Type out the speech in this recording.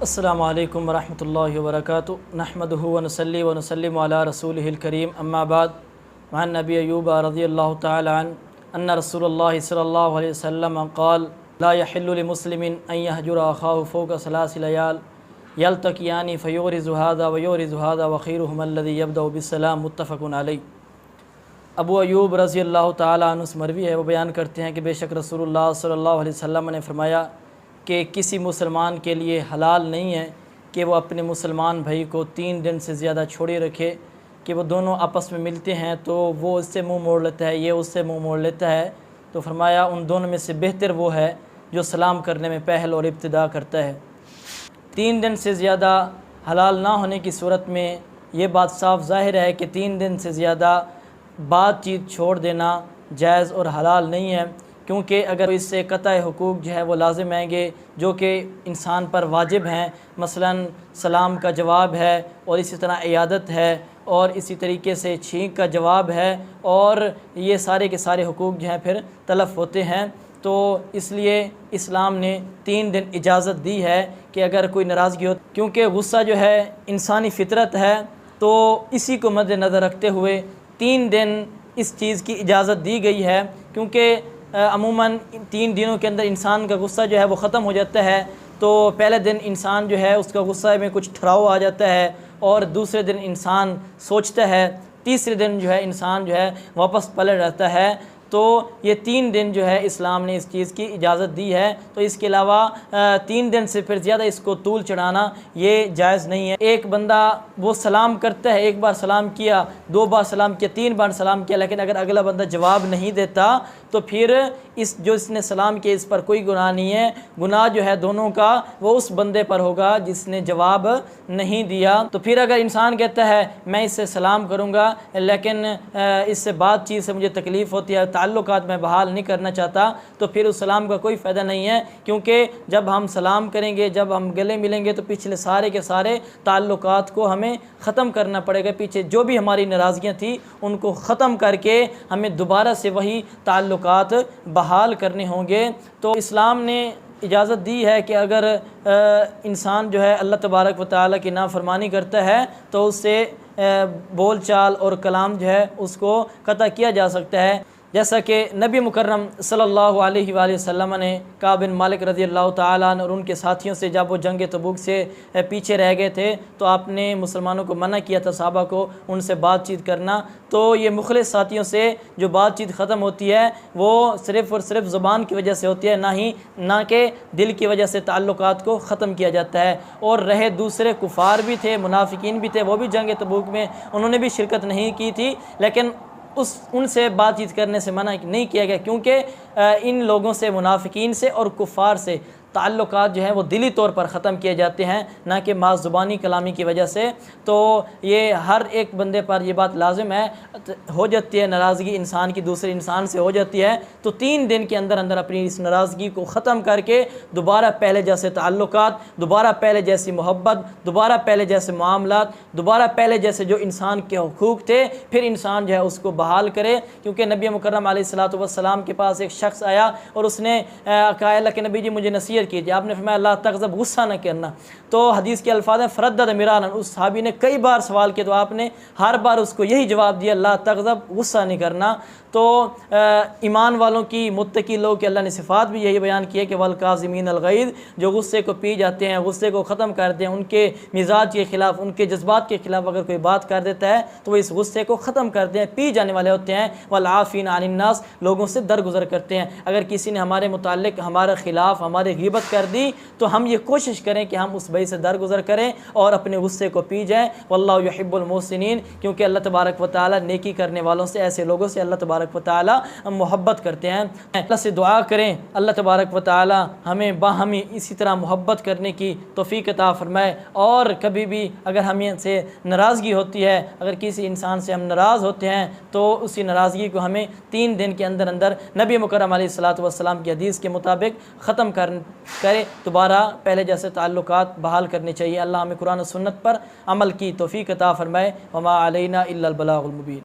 अस्सलामु अलैकुम वरहमतुल्लाहि वबरकातुहू नहमदुहु व नुसल्ली व नुसल्लिमु अला रसूलिहिल करीम अम्मा बाद वअन नबी अय्यूब रज़ियल्लाहु तआला अन्ना रसूलुल्लाहि सल्लल्लाहु अलैहि वसल्लम क़ाल ला यहिल्लु लिमुस्लिमिन अन यहजुर अखाहु फ़ौक़ सलासि लयाल यल्तक़ियानि फ़युग़रिज़ु हाज़ा व युग़रिज़ु हाज़ा व ख़ैरुहुम अल्लज़ी यब्दअु बिस्सलाम मुत्तफ़क़ुन अलैह। अबू अय्यूब रज़ियल्लाहु तआला अन्हु से मरवी है, वो बयान करते हैं कि बेशक रसूलुल्लाह सल्लल्लाहु अलैहि वसल्लम ने फरमाया कि किसी मुसलमान के लिए हलाल नहीं है कि वो अपने मुसलमान भाई को 3 दिन से ज़्यादा छोड़े रखे, कि वो दोनों आपस में मिलते हैं तो वो उससे मुंह मोड़ लेता है, ये उससे मुंह मोड़ लेता है। तो फरमाया उन दोनों में से बेहतर वो है जो सलाम करने में पहल और इब्तिदा करता है। 3 दिन से ज़्यादा हलाल ना होने की सूरत में ये बात साफ ज़ाहिर है कि 3 दिन से ज़्यादा बातचीत छोड़ देना जायज़ और हलाल नहीं है, क्योंकि अगर इससे क़तई हुकूक जो है वो लाजिम आएंगे जो कि इंसान पर वाजिब हैं, मसलन सलाम का जवाब है और इसी तरह इयादत है और इसी तरीके से छींक का जवाब है, और ये सारे के सारे हुकूक जो हैं फिर तलफ़ होते हैं। तो इसलिए इस्लाम ने 3 दिन इजाज़त दी है कि अगर कोई नाराज़गी हो, क्योंकि गुस्सा जो है इंसानी फ़ितरत है, तो इसी को मद्देनज़र रखते हुए 3 दिन इस चीज़ की इजाज़त दी गई है, क्योंकि अमूमन 3 दिनों के अंदर इंसान का गुस्सा जो है वो ख़त्म हो जाता है। तो पहले दिन इंसान जो है उसका गुस्सा में कुछ ठहराव आ जाता है, और दूसरे दिन इंसान सोचता है, तीसरे दिन जो है इंसान जो है वापस पलट रहता है। तो ये 3 दिन जो है इस्लाम ने इस चीज़ की इजाज़त दी है। तो इसके अलावा 3 दिन से फिर ज़्यादा इसको तूल चढ़ाना ये जायज़ नहीं है। एक बंदा वो सलाम करता है, 1 बार सलाम किया, 2 बार सलाम किया, 3 बार सलाम किया, लेकिन अगर अगला बंदा जवाब नहीं देता तो फिर इसने सलाम किया इस पर कोई गुनाह नहीं है। गुनाह जो है दोनों का वो उस बंदे पर होगा जिसने जवाब नहीं दिया। तो फिर अगर इंसान कहता है मैं इससे सलाम करूँगा लेकिन इससे बातचीत से मुझे तकलीफ़ होती है, ताल्लुकात में बहाल नहीं करना चाहता, तो फिर उस सलाम का कोई फ़ायदा नहीं है, क्योंकि जब हम सलाम करेंगे, जब हम गले मिलेंगे तो पिछले सारे के सारे ताल्लुकात को हमें ख़त्म करना पड़ेगा। पीछे जो भी हमारी नाराज़गियाँ थी उनको ख़त्म करके हमें दोबारा से वही ताल्लुकात बहाल करने होंगे। तो इस्लाम ने इजाज़त दी है कि अगर इंसान जो है अल्लाह तबारक व तआला की नाफरमानी करता है तो उससे बोल चाल और कलाम जो है उसको क़ता किया जा सकता है। जैसा कि नबी मुकर्रम सल्लल्लाहु अलैहि वसल्लम ने काब बिन मालिक रज़ियल्लाहु तआला अन्हु और उनके साथियों से जब वो जंग तबूक से पीछे रह गए थे तो आपने मुसलमानों को मना किया था, सहाबा को, उनसे बातचीत करना। तो ये मुखलिस साथियों से जो बातचीत ख़त्म होती है वो सिर्फ़ और सिर्फ ज़ुबान की वजह से होती है, ना कि दिल की वजह से ताल्लुकात को ख़त्म किया जाता है। और रहे दूसरे कुफ़ार भी थे, मुनाफिकीन भी थे, वो भी जंग तबूक में उन्होंने भी शिरकत नहीं की थी, लेकिन उनसे बातचीत करने से मना नहीं किया गया, क्योंकि इन लोगों से, मुनाफिकीन से और कुफ़ार से ताल्लुकात जो हैं वो दिली तौर पर ख़त्म किए जाते हैं, ना कि मास ज़ुबानी कलामी की वजह से। तो ये हर एक बंदे पर ये बात लाजिम है, हो जाती है नाराज़गी इंसान की दूसरे इंसान से हो जाती है, तो 3 दिन के अंदर अंदर अपनी इस नाराज़गी को ख़त्म करके दोबारा पहले जैसे ताल्लुकात, दोबारा पहले जैसी मोहब्बत, दोबारा पहले जैसे मामलात, दोबारा पहले जैसे जो इंसान के हुकूक थे, फिर इंसान जो है उसको बहाल करे। क्योंकि नबी मुकर्रम अलैहिस्सलातु वस्सलाम के पास एक शख्स आया और उसने कहा अल्लाह के नबी जी मुझे नसीहत कीजिए। आपने फरमाया अल्लाह तग़ज़ब, गुस्सा न करना। तो हदीस के अल्फाज हैं फ़रद्दद मिरारन, उस सहाबी ने कई बार सवाल किया तो आपने हर बार उसको यही जवाब दिया, अल्लाह तग़ज़ब, गुस्सा नहीं करना। तो ईमान वालों की, मुत्तकी लोग की अल्लाह ने सिफ़ात भी यही बयान की है कि वल काज़िमीन अल गैज़, जो गुस्से को पी जाते हैं, गुस्से को ख़त्म करते हैं, उनके मिजाज के ख़िलाफ़, उनके जज्बात के ख़िलाफ़ अगर कोई बात कर देता है तो वो इस गुस्से को ख़त्म करते हैं, पी जाने वाले होते हैं। वल आफ़ीन अनिन नास, लोगों से दरगुजर करते हैं। अगर किसी ने हमारे मुताल्लिक़, हमारे ख़िलाफ़, हमारी ग़ीबत कर दी तो हम ये कोशिश करें कि हम उस भाई से दरगुजर करें और अपने गुस्से को पी जाएँ। वल्लाहु युहिब्बुल मुहसिनीन, क्योंकि अल्लाह तबारक व तआला नेकी करने वालों से, ऐसे लोगों से अल्लाह तबारक व तआला मोहब्बत करते हैं। अल्लाह से दुआ करें अल्लाह तबारक व तआला हमें बाहमी इसी तरह मोहब्बत करने की तौफ़ीक़ अता फ़रमाए। और कभी भी अगर हमें से नाराज़गी होती है, अगर किसी इंसान से हम नाराज़ होते हैं तो उसी नाराज़गी को हमें 3 दिन के अंदर अंदर नबी मुकर्रम अलैहिस्सलातु वस्सलाम की हदीस के मुताबिक ख़त्म करे, दोबारा पहले जैसे ताल्लुकात बहाल करने चाहिए। अल्लाह हमें कुरान और सुन्नत पर अमल की तौफ़ीक़ अता फ़रमाए। वमा अलैना इल्लल बलागुल मुबीन।